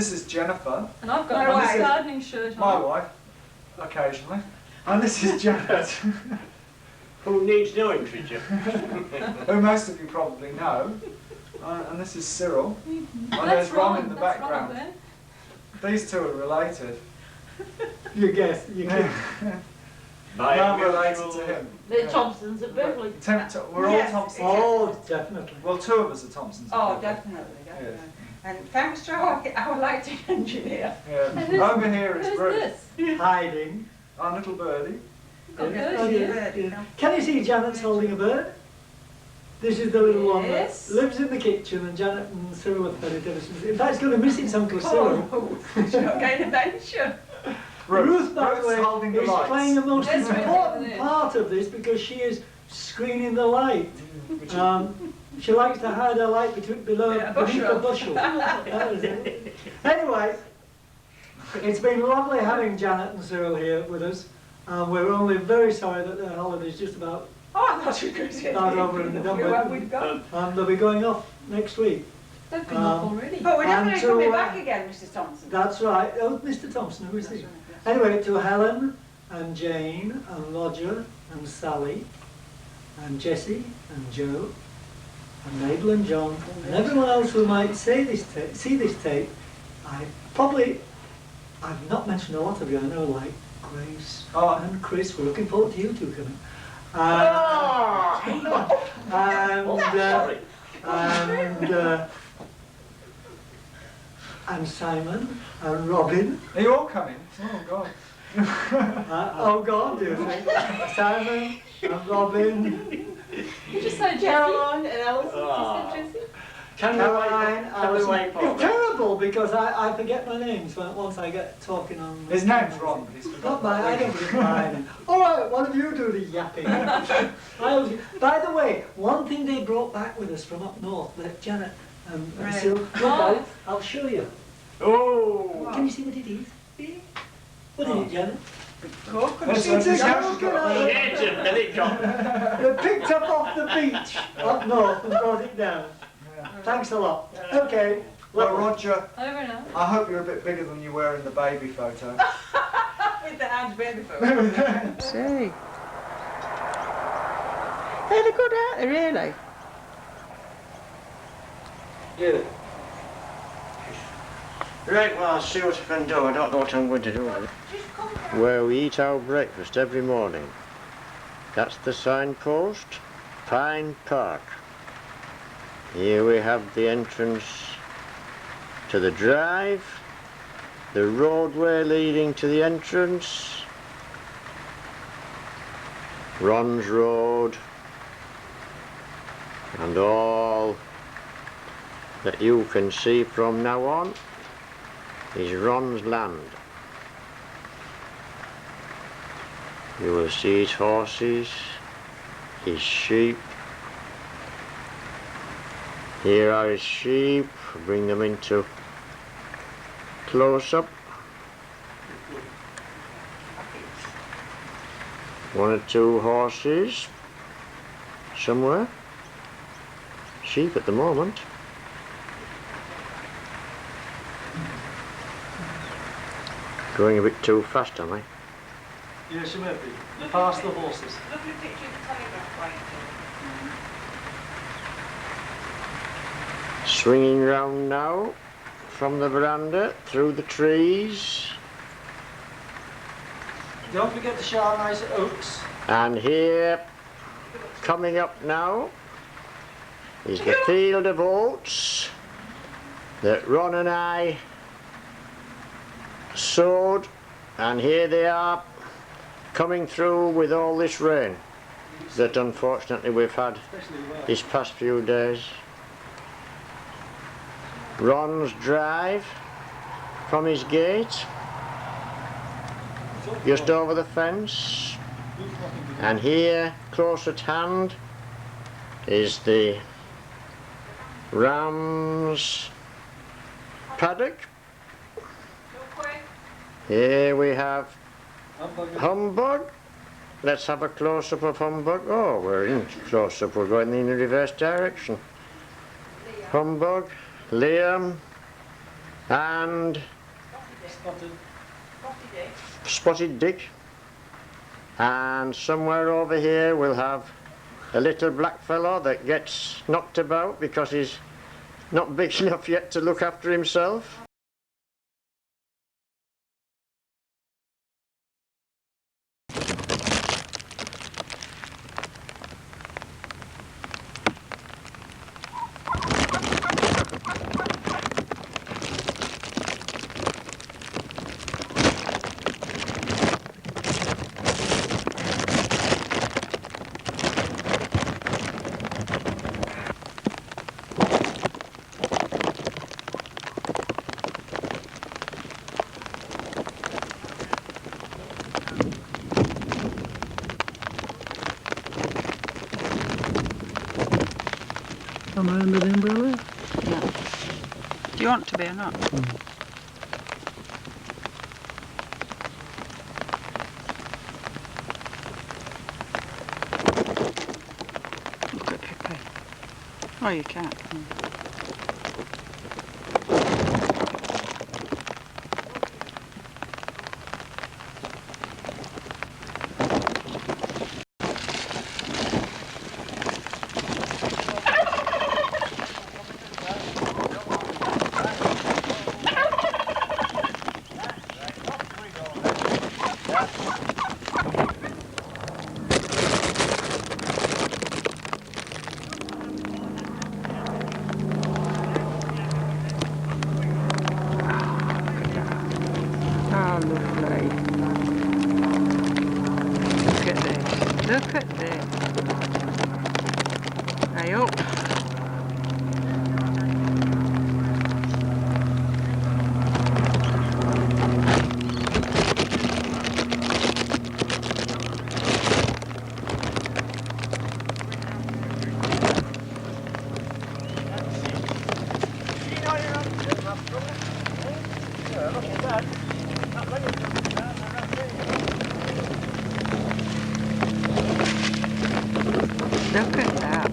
this is Jennifer. And I've got my gardening shirt on. My wife, occasionally. And this is Janet. Who needs no introduction? Who most of you probably know. And this is Cyril. And That's there's Ron in the background. Ron, These two are related. You guess. You guess. I'm related to him. The Thompsons at Beverly. We're all Thompsons. Oh, definitely. Well, two of us are Thompsons. Oh, definitely. Yes. And thanks to our lighting engineer. Yeah. Over here is Ruth. Hiding. Our little birdie. Got Yeah. birds here. Yeah. Can you see Janet's holding a bird? This is the little one that lives in the kitchen, and Janet and Cyril have fed it ever since. In fact, it's going to miss its Uncle Cyril. Oh, she's not getting attention. Ruth, by the way, holding the is lights. playing the most Yes, important part of this because she is screening the light. She likes to hide her light beneath the bushel. That was it. Anyway, it's been lovely having Janet and Cyril here with us. We're only very sorry that their holiday's just about Oh, I thought you were going to say over and done where with. we've gone. They'll be going off next week. They've been off already. But we're definitely And to, coming back again, Mrs. Thompson. That's right. Oh, Mr. Thompson, who is he? Anyway, to Helen and Jane and Roger and Sally and Jessie and Joe and Mabel and John and everyone else who might see this tape. I've not mentioned a lot of you, I know, like Grace and Chris. We're looking forward to you two coming. And Simon and Robin. Are you all coming? Oh, God. Oh God, do you think? Simon and Robin. You just said Caroline and Alison. Oh. Jessie. Caroline, Alison. Paul? It's terrible because I forget my names once I get talking on. His name's Ron, but he's Not forgotten. mine, I don't forget mine. All right, one of you do the yapping. By the way, one thing they brought back with us from up north, that Janet and Cyril, look out, I'll show you. Oh! Can you see what it is? What is it, Janet? That's It's a right. coconut. Shades of Billy John. They picked up off the beach up north and brought it down. Thanks a lot. Okay. Well, Roger, Over now. I hope you're a bit bigger than you were in the baby photo. With the hands baby food. See. They look good, aren't they, really? Yeah. Right, well, I'll see what I can do. I don't know what I'm going to do with it. Where we eat our breakfast every morning. That's the signpost, Pine Park. Here we have the entrance to the drive, the roadway leading to the entrance, Ron's Road, and all that you can see from now on is Ron's land. You will see his horses, his sheep. Here are his sheep. Bring them into close up. One or two horses somewhere. Sheep at the moment. Going a bit too fast, am I? Yes, you may be. Past the horses. Lovely picture of the telegraph line. Swinging round now from the veranda through the trees. Don't forget the sharp nice oaks. And here, coming up now, is the field of oats that Ron and I sowed, and here they are coming through with all this rain that unfortunately we've had these past few days. Ron's drive from his gate, just over the fence, and here, close at hand, is the Rams paddock. Here we have Humbug. Let's have a close-up of Humbug. Oh, we're in close-up, we're going in the reverse direction. Humbug, Liam, and Spotted. Spotted Dick, and somewhere over here we'll have a little black fellow that gets knocked about because he's not big enough yet to look after himself. Am I under the umbrella? No. Do you want to be or not? Look at Pippi. Oh, you can't. Oh, lovely. Look at this. Look at this. Hey up. Look at that.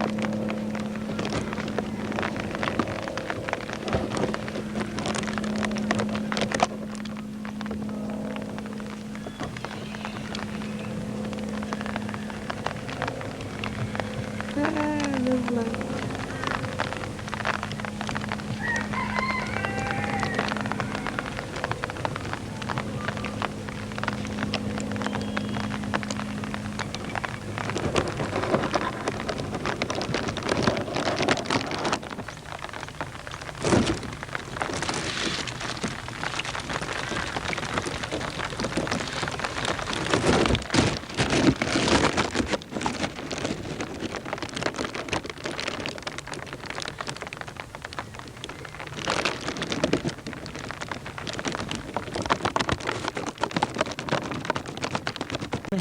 Ah, lovely.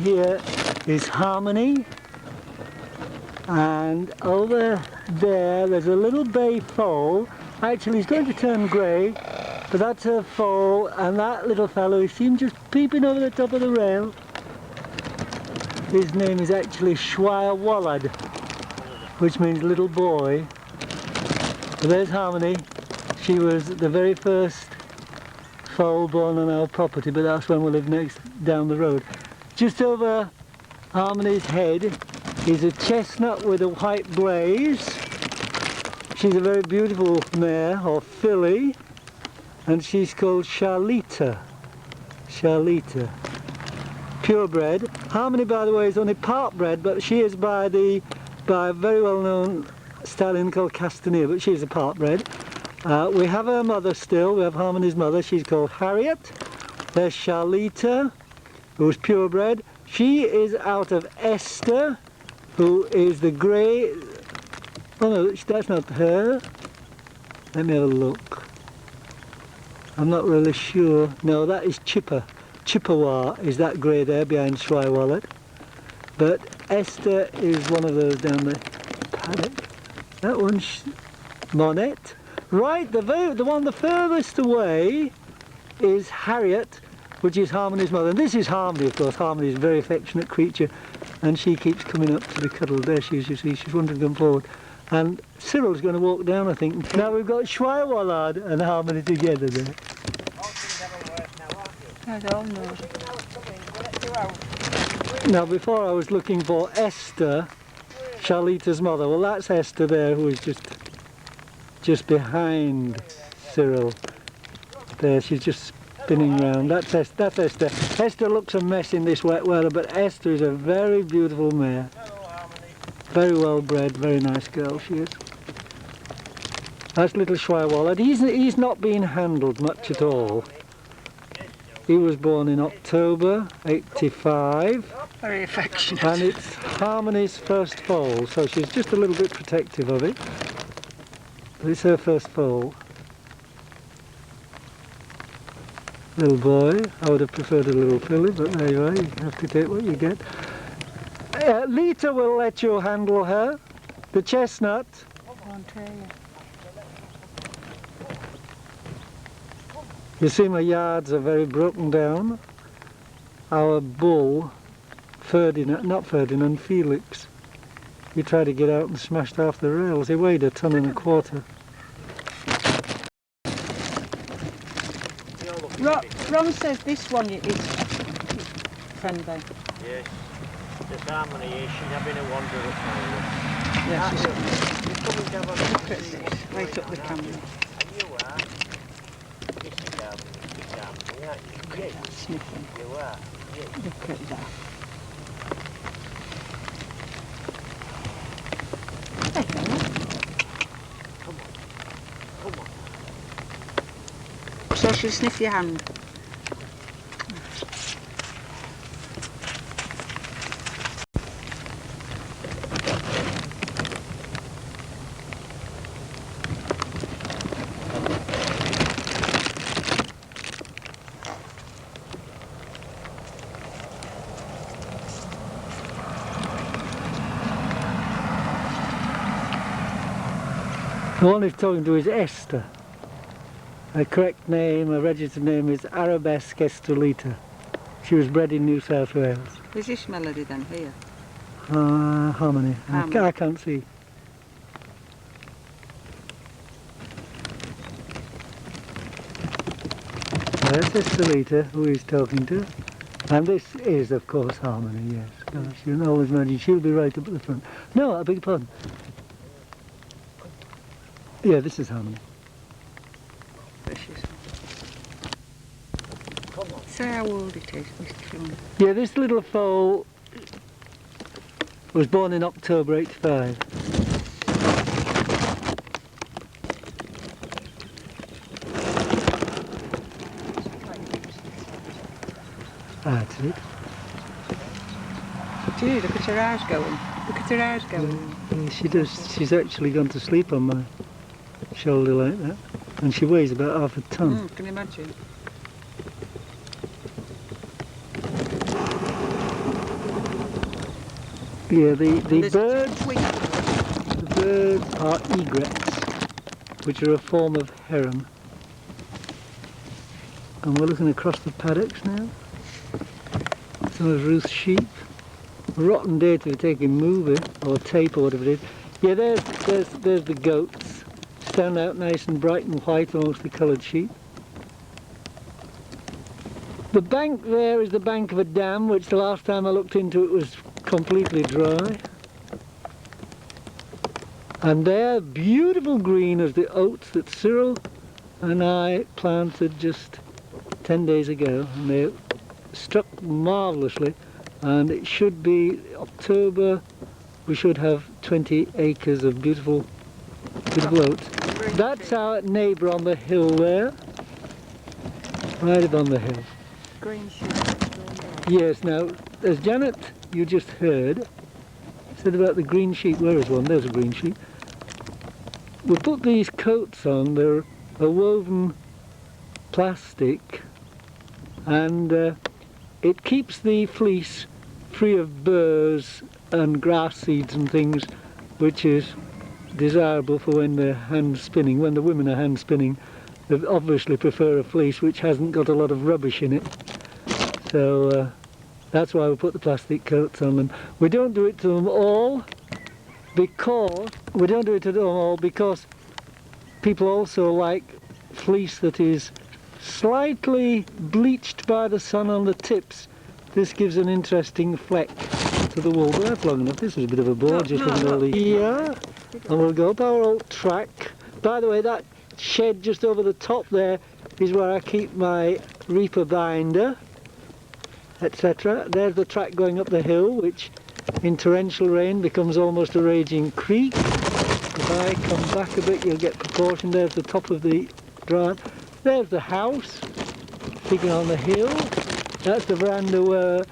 Here is Harmony, and over there's a little bay foal. Actually, it's going to turn grey, but that's her foal, and that little fellow, you see him just peeping over the top of the rail. His name is actually Wallaby, which means little boy. But there's Harmony. She was the very first foal born on our property, but that's when we live next down the road. Just over Harmony's head is a chestnut with a white blaze. She's a very beautiful mare, or filly, and she's called Charlita. Charlita. Purebred. Harmony, by the way, is only part bred, but she is by a very well-known stallion called Castanier, but she's a part bred. We have her mother still. We have Harmony's mother. She's called Harriet. There's Charlita, who's purebred. She is out of Esther, who is the grey. Oh no, that's not her. Let me have a look. I'm not really sure. No, that is Chippewa is that grey there behind Schweiwallet. But Esther is one of those down the paddock. That one's Monette. Right, the one the furthest away is Harriet, which is Harmony's mother. And this is Harmony, of course. Harmony is a very affectionate creature, and she keeps coming up to be cuddled. There she is, you see, she's wanting to come forward. And Cyril's going to walk down, I think. Now we've got Schweiwallard and Harmony together there. I don't know. Now before I was looking for Esther, Charlita's mother. Well, that's Esther there, who is just behind Cyril. There, she's just spinning round. That's Esther. Esther looks a mess in this wet weather, but Esther is a very beautiful mare. Very well bred, very nice girl she is. That's little Schweiwallard. He's not been handled much at all. He was born in October '85. Very affectionate. And it's Harmony's first foal, so she's just a little bit protective of it. But it's her first foal. Little boy. I would have preferred a little filly, but there you are. You have to take what you get. Lita will let you handle her. The chestnut. You see my yards are very broken down. Our bull, Ferdinand, Felix, he tried to get out and smashed off the rails. He weighed 1.25 tons. Ron says this one is friendly. Yes. This Harmony is, she's having a wander up now. Yeah, she's Look look at this, right up the camera. You are. It's Harmony, aren't you? Yes. Sniffing. You are. Yes. Look at that. Come on. So she'll sniff your hand. The one he's talking to is Esther. Her correct name, her registered name is Arabesque Estrelita. She was bred in New South Wales. Is this Melody then here? Harmony. Harmony. I can't see. That's Estrelita, who he's talking to. And this is, of course, Harmony, yes. Gosh, you can always imagine she'll be right up at the front. No, I beg your pardon. Yeah, this is Harmony. Precious. Say how old it is, Mr. John. Yeah, this little foal was born in October '85. That's it. Gee, look at her eyes going. Look at her eyes going. Yeah, she does. She's actually gone to sleep on my shoulder like that, and she weighs about 1/2 ton. Can you imagine? Yeah, the There's birds. twig. The birds are egrets, which are a form of heron. And we're looking across the paddocks now. Some of Ruth's sheep. Rotten day to be taking movie or tape or whatever it is. Yeah, there's the goats. Stand out nice and bright and white, almost the coloured sheep. The bank there is the bank of a dam, which the last time I looked into it was completely dry. And they're beautiful green as the oats that Cyril and I planted just 10 days ago, and they struck marvellously, and it should be October. We should have 20 acres of beautiful oats. That's our neighbour on the hill there, right up on the hill. Green sheep. Yes, now, as Janet, you just heard, said about the green sheep. Where is one? There's a green sheep. We put these coats on. They're a woven plastic, and it keeps the fleece free of burrs and grass seeds and things, which is desirable for when they're hand spinning. When the women are hand spinning, they obviously prefer a fleece which hasn't got a lot of rubbish in it. So that's why we put the plastic coats on them. We don't do it to them all. because we don't do it at all because people also like fleece that is slightly bleached by the sun on the tips. This gives an interesting fleck to the wool. But that's long enough. This is a bit of a bore, just looking early here. And we'll go up our old track. By the way, that shed just over the top there is where I keep my reaper binder, etc. There's the track going up the hill, which in torrential rain becomes almost a raging creek. If I come back a bit, you'll get proportion. There's the top of the drive. There's the house, peeking on the hill. That's the veranda where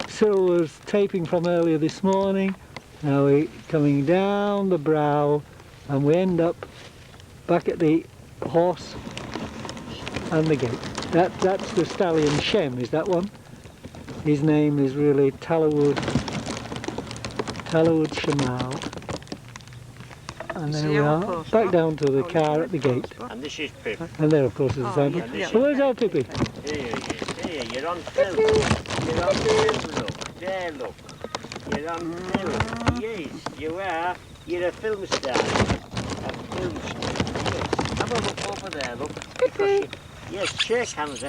Cyril was taping from earlier this morning. Now we're coming down the brow and we end up back at the horse and the gate. That's the stallion Shem, is that one? His name is really Thallon Shamal. And there we are, back down to the car at the gate. And this is Pip. And there of course is the sign. So where's our Pippi? Here, you're on film. You're on film, look. There, look. You're on film. Yes, you are. You're a film star. A film star. Yes. Have a look over there, look. Yes, shake hands.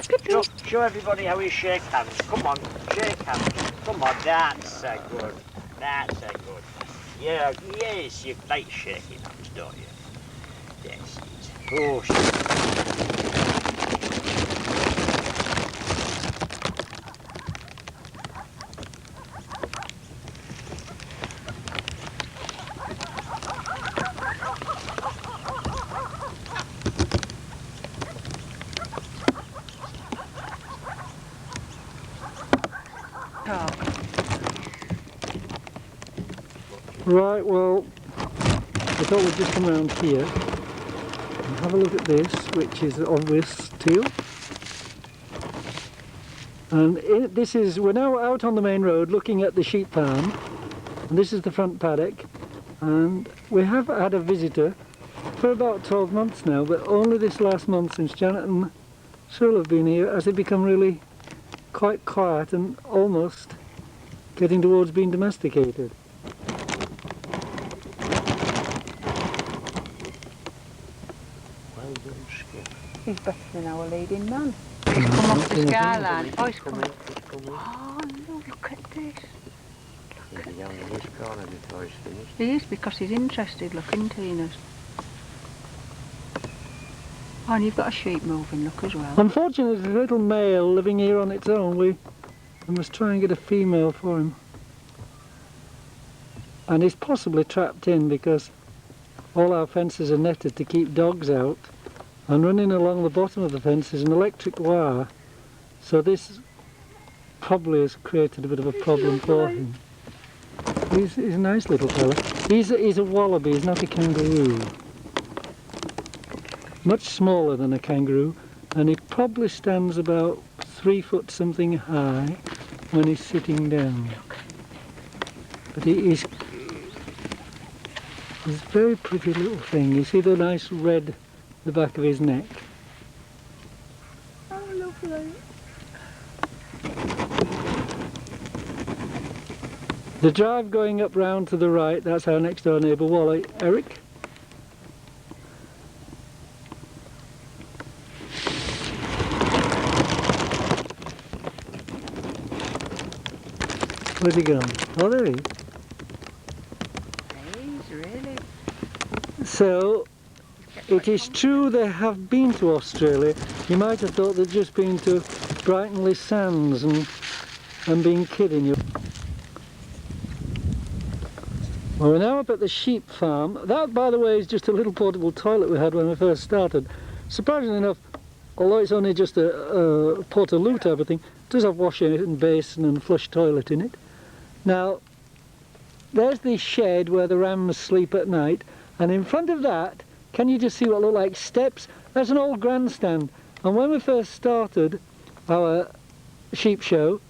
Show everybody how you shake hands. Come on, shake hands. Come on, that's a good. That's a good. Yeah, yes, you like shaking hands, don't you? Yes, of course. Right, well, I thought we'd just come around here and have a look at this, which is obvious teal. And we're now out on the main road looking at the sheep farm, and this is the front paddock, and we have had a visitor for about 12 months now, but only this last month since Janet and Cyril have been here has it become really quite quiet and almost getting towards being domesticated. He's better than our leading man. He's come off the skyline. Oh, he's coming. Oh, no, look at this. He'll be down in this corner before he's finished. He is, because he's interested, look, isn't he, Nurse? Oh, and you've got a sheep moving, look, as well. Unfortunately, there's a little male living here on its own. We must try and get a female for him. And he's possibly trapped in because all our fences are netted to keep dogs out. And running along the bottom of the fence is an electric wire. So this probably has created a bit of a problem for him. He's a nice little fella. He's a wallaby, he's not a kangaroo. Much smaller than a kangaroo, and he probably stands about 3 foot something high when he's sitting down. But he's a very pretty little thing. You see the nice red the back of his neck. Oh, lovely. The drive going up round to the right, that's our next door neighbour, Wally. Eric? Where's he gone? Oh, there he is. He's really... So, it is true they have been to Australia. You might have thought they'd just been to Brightonley Sands and been kidding you. Well, we're now up at the sheep farm. That, by the way, is just a little portable toilet we had when we first started. Surprisingly enough, although it's only just a portaloo type of thing, it does have wash in it and basin and flush toilet in it. Now, there's the shed where the rams sleep at night, and in front of that, can you just see what look like steps? That's an old grandstand. And when we first started our sheep show,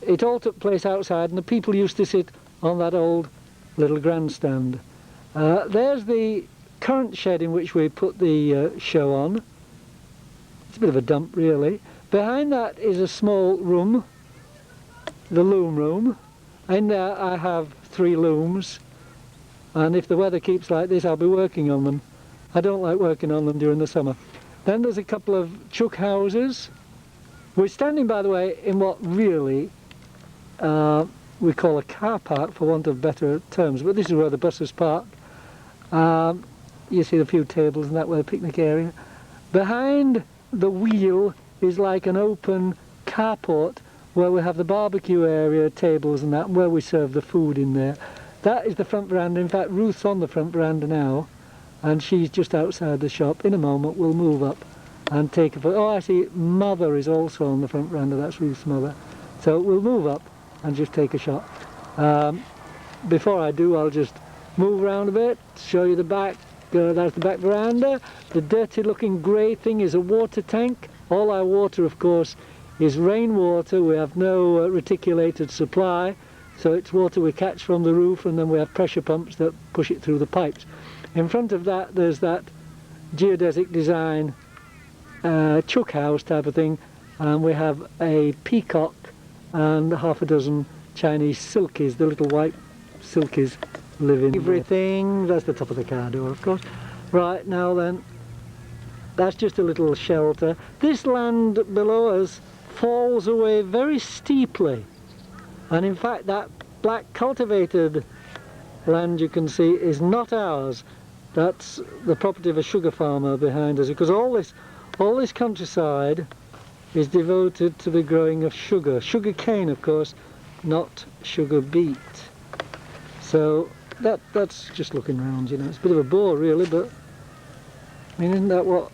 it all took place outside, and the people used to sit on that old little grandstand. There's the current shed in which we put the show on. It's a bit of a dump, really. Behind that is a small room, the loom room. In there I have 3 looms, and if the weather keeps like this, I'll be working on them. I don't like working on them during the summer. Then there's a couple of chuck houses. We're standing, by the way, in what really we call a car park, for want of better terms, but this is where the buses park. You see a few tables and that way, a picnic area. Behind the wheel is like an open carport where we have the barbecue area, tables and that, and where we serve the food in there. That is the front veranda. In fact, Ruth's on the front veranda now, and she's just outside the shop. In a moment we'll move up and take a photo. Oh, I see Mother is also on the front veranda. That's Ruth's mother. So we'll move up and just take a shot. Before I do, I'll just move around a bit, show you the back. That's the back veranda. The dirty looking grey thing is a water tank. All our water, of course, is rainwater. We have no reticulated supply, so it's water we catch from the roof, and then we have pressure pumps that push it through the pipes. In front of that there's that geodesic design chuck house type of thing, and we have a peacock and half a dozen Chinese silkies, the little white silkies live in everything. That's the top of the car door, of course. Right, now then, that's just a little shelter. This land below us falls away very steeply, and in fact that black cultivated land you can see is not ours. That's the property of a sugar farmer behind us, because all this countryside is devoted to the growing of sugar. Sugar cane, of course, not sugar beet. So that's just looking round, you know. It's a bit of a bore really, but I mean, isn't that what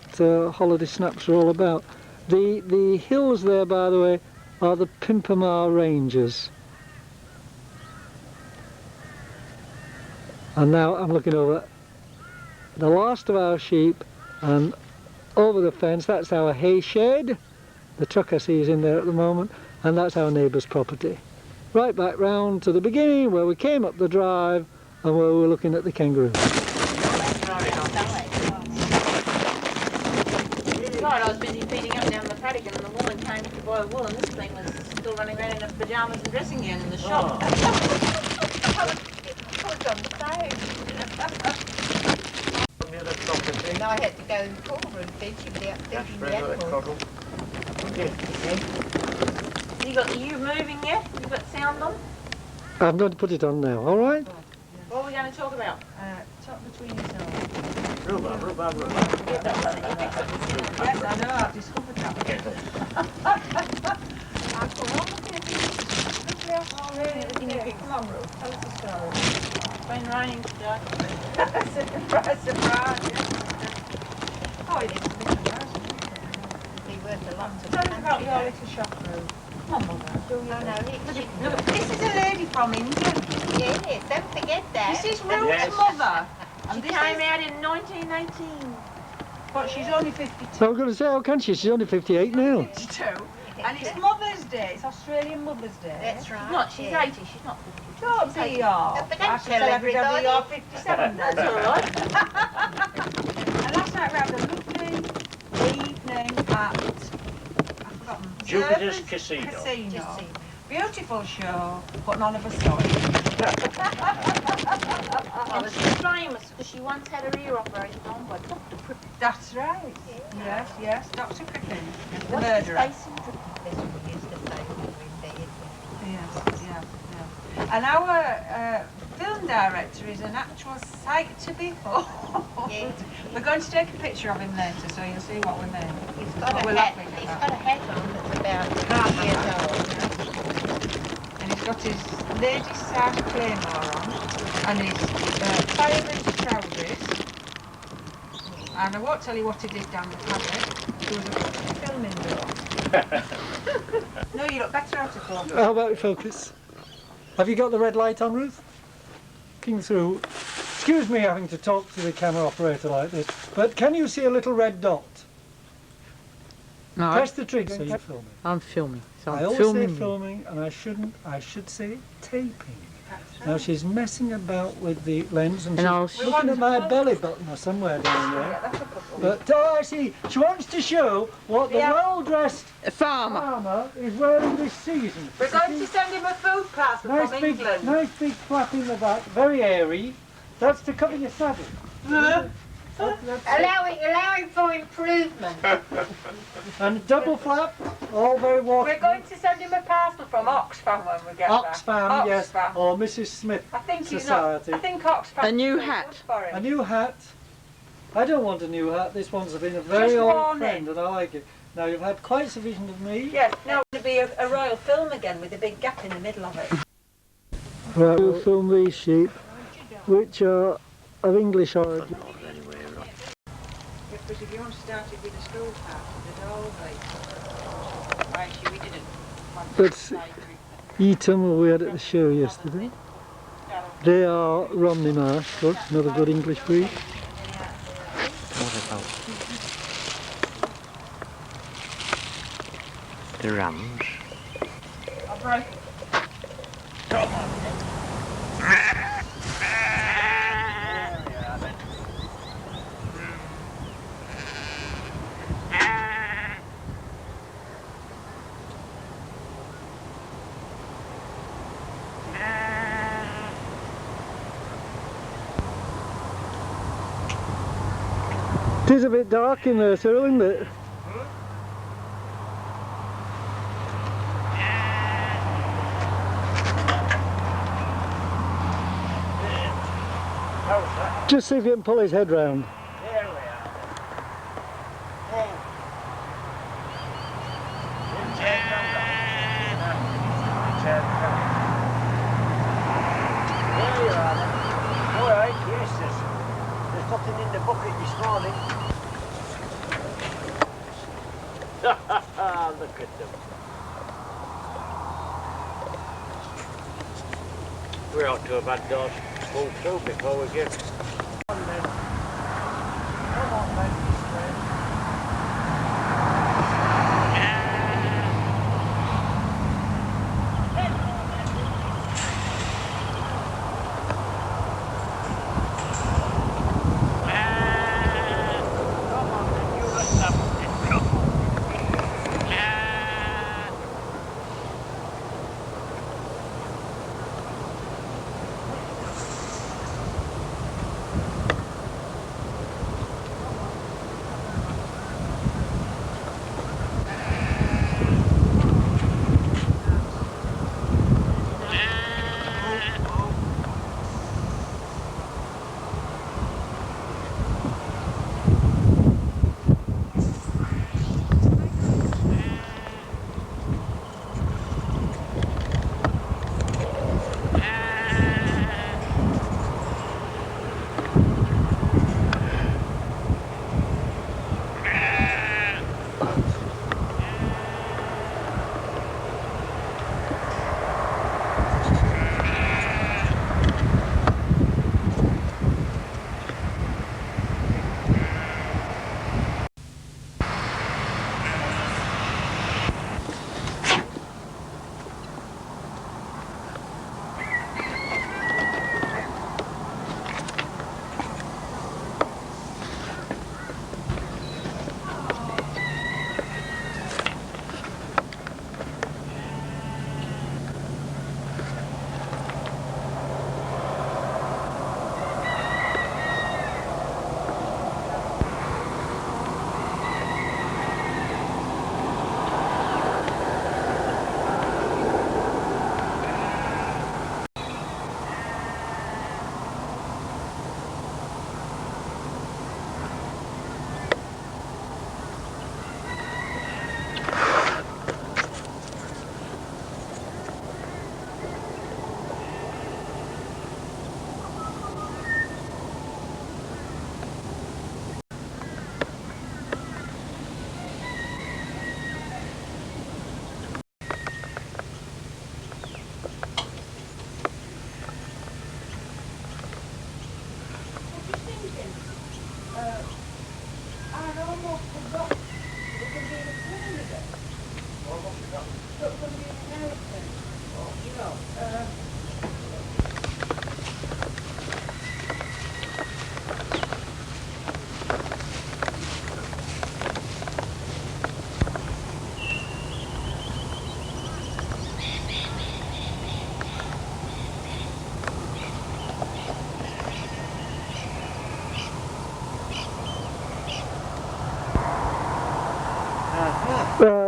holiday snaps are all about? The hills there, by the way, are the Pimpamar Ranges. And now I'm looking over the last of our sheep, and over the fence, that's our hay shed. The truck I see is in there at the moment, and that's our neighbour's property. Right back round to the beginning where we came up the drive and where we were looking at the kangaroo. Right, I was busy feeding up down the paddock and the woman came to buy wool, and this thing was still running around in her pyjamas and dressing gown in the shop. I was put on the phone. And I had to go and call her and feed she out feeding the animals. Are you moving yet? You got sound on? I'm going to put it on now, all right? What are we going to talk about? Talk between yourselves. Rhubarb. Yes, I know, I've discovered that. I thought, oh, look at this. Oh, really? Come on, Ruth, tell us the story. It's been raining today. Surprise. Oh, it is a bit embarrassing, isn't it? Be worth a lot to Tell us about your little shop, Ruth. Come on, Mother. Look, this is a lady from England. Yes, don't forget that. This is Ruth's mother. She And this came is, out in 1918. but she's only 52. So I'm going to say, how can she? She's only 58 now. 52. And it's Mother's Day. It's Australian Mother's Day. That's right. She's 80, she's not 52. Don't be off. But I don't should tell everybody. you're 57 That's then. all right. And last night we had a lovely evening at, I've forgotten, Jupiter's Surfers Casino. Beautiful show, but none of us saw it. And she's famous because she once had her ear operated on by Dr. Crippen. That's right. Yes, Dr. Crippen, the What's murderer. his face in Crippen? That's what we used to say when we were there. Yes. And our film director is an actual sight to behold. Yeah. We're going to take a picture of him later, so you'll see what we mean. He's got What a we're hat. laughing He's about. got a hat on that's about 3 years old. And he's got his Lady Sam Claymore on, and his favourite trousers. And I won't tell you what he did down the paddock. There was a film indoor. No, you look better out of focus. How about focus? Have you got the red light on, Ruth? Looking through. Excuse me having to talk to the camera operator like this, but can you see a little red dot? No, Press the trigger and keep filming. I'm filming. So I I'm always filming. say filming, and I should say taping. Now she's messing about with the lens and And she's looking at my belly button or somewhere down there. But oh, I see. She wants to show what the well-dressed Farmer. farmer is wearing this season. We're going to send him a food parcel from England. Nice big flap in the back, very airy. That's to cover your saddle. Allowing for improvement. And double flap, all very We're waterproof. going to send him a parcel from Oxfam when we get back. Oxfam, yes, Oxfam. or Mrs. Smith I think he's Society. not. I think Oxfam. A new is hat. good for him. A new hat. I don't want a new hat. This one's been a very Just old worn friend, it. and I like it. Now you've had quite sufficient of me. Yes, now it's going to be a royal film again with a big gap in the middle of it. Right, we'll film these sheep, which are of English origin. Because if you want started with a school house, there's always. Actually, we didn't. That's Eton, we had at the show yesterday. They are Romney Marsh, look, another good English breed. What about the rams? I'll break it. It is a bit dark in there, Cyril, isn't it? Just see if you can pull his head round. There we are. There you are then. Alright, yes, there's nothing in the bucket this morning. Look at them. We ought to have had those full through before we get. Come on then. Come on then, this way. Come on then, you let them.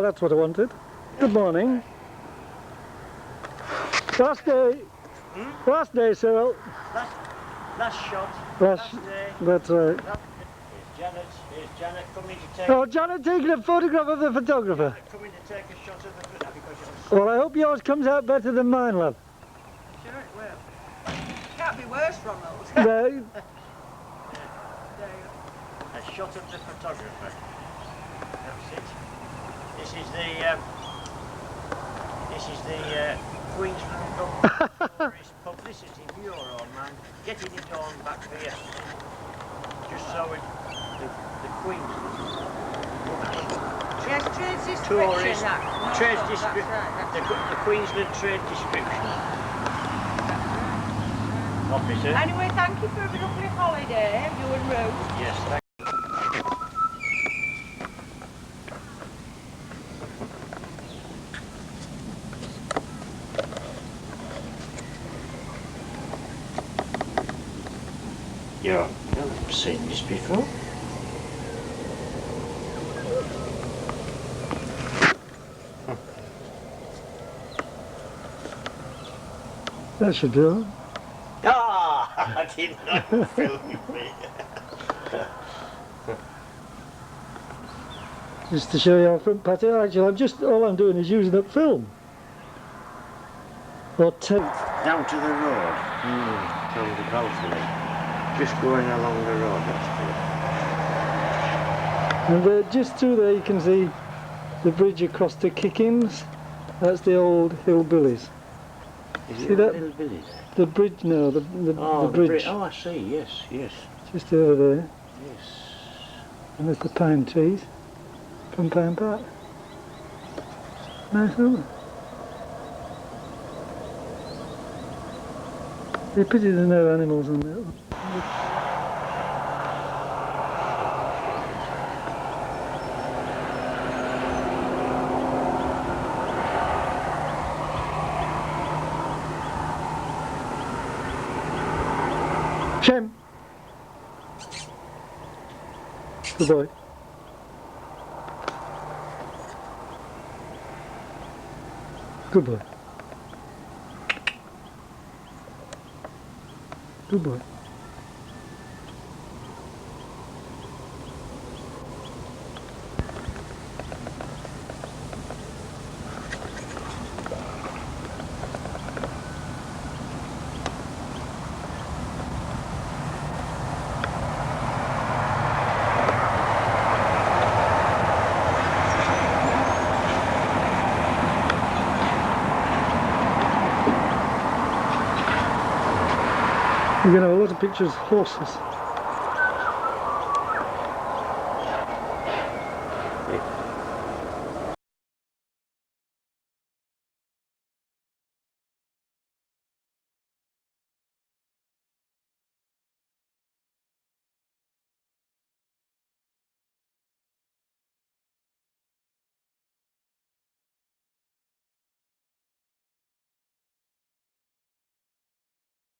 that's what I wanted. Good morning. Last day. Last day, Cyril. Last shot. Last day. That's right. Here's Janet coming to take. Oh, Janet taking a photograph of the photographer. Janet coming to take a shot of the because Well, I hope yours comes out better than mine, love. Sure it will. Can't be worse from those. No. a shot of the photographer. That's it. This is the Queensland government publicity bureau, man, getting it on back here. Just so the Queensland. Yes, trade description. Tourist, That. trade that's description. right. The Queensland trade description. Officer. Anyway, thank you for a lovely holiday, you and Ruth. Yes, thank you. Yeah, I've seen this before. That should do it. Ah, I did not film me. Just to show you our front patio. Actually, all I'm doing is using up film. Or tape. Down to the road. From the balcony. Just going along the road, that's And just through there you can see the bridge across to Kickins. That's the old hillbillies. good. Is See it that? Little Billy's? The bridge, no, the bridge. Oh, I see, yes, yes, Just over there. yes. And there's the pine trees from Pine Park. Nice, isn't it? They pity there's no animals on there. Shem! Good boy. Good boy. Good boy. We're going to have a lot of pictures of horses.